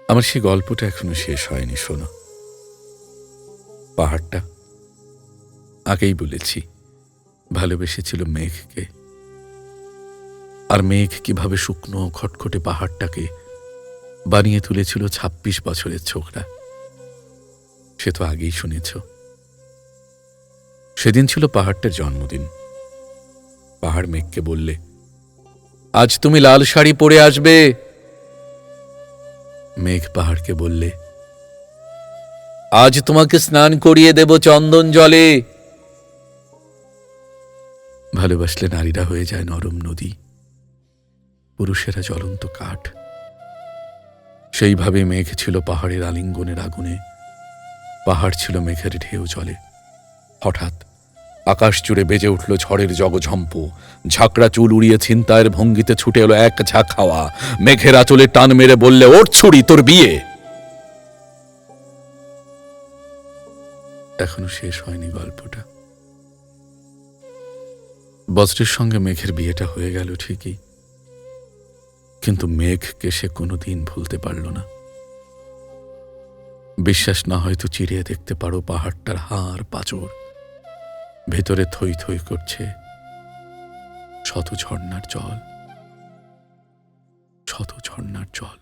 আমার সেই গল্পটা এখনো শেষ হয়নি। শোনো, পাহাড়টা আগেই বলেছি ভালোবেসেছিল মেঘকে, আর মেঘ কিভাবে শুকনো খটখটে পাহাড়টাকে বানিয়ে তুলেছিল ২৬ বছরের ছোকরা, সে তো আগেই শুনেছ। সেদিন ছিল পাহাড়টার জন্মদিন। পাহাড় মেঘকে বললে, আজ তুমি লাল শাড়ি পরে আসবে। মেঘ পাহাড়কে বললে, আজ তোমাকে স্নান করিয়ে দেব চন্দন জলে। ভালোবাসলে নারীরা হয়ে যায় নরম নদী, পুরুষেরা জ্বলন্ত কাঠ। সেইভাবে মেঘ ছিল পাহাড়ের আলিঙ্গনের আগুনে, পাহাড় ছিল মেঘের ঢেউ জলে। হঠাৎ আকাশ জুড়ে বেজে উঠল ঝড়ের জগঝম্প, ঝাঁকড়া চুল উড়িয়ে ছিনতাইয়ের ভঙ্গিতে ছুটে এলো এক ঝাঁক হাওয়া। মেঘের আঁচলে টান মেরে বললে, ওঠ ছুরি, তোর বিয়ে। এখনো শেষ হয়নি গল্পটা। বজ্রের সঙ্গে মেঘের বিয়েটা হয়ে গেল ঠিকই, কিন্তু মেঘকে সে কোনোদিন ভুলতে পারল না। বিশ্বাস না হয়তো চিরিয়ে দেখতে পারো পাহাড়টার হাড় পাঁজর, ভেতরে থই থই করছে শত ঝর্ণার জল, শত ঝর্ণার জল।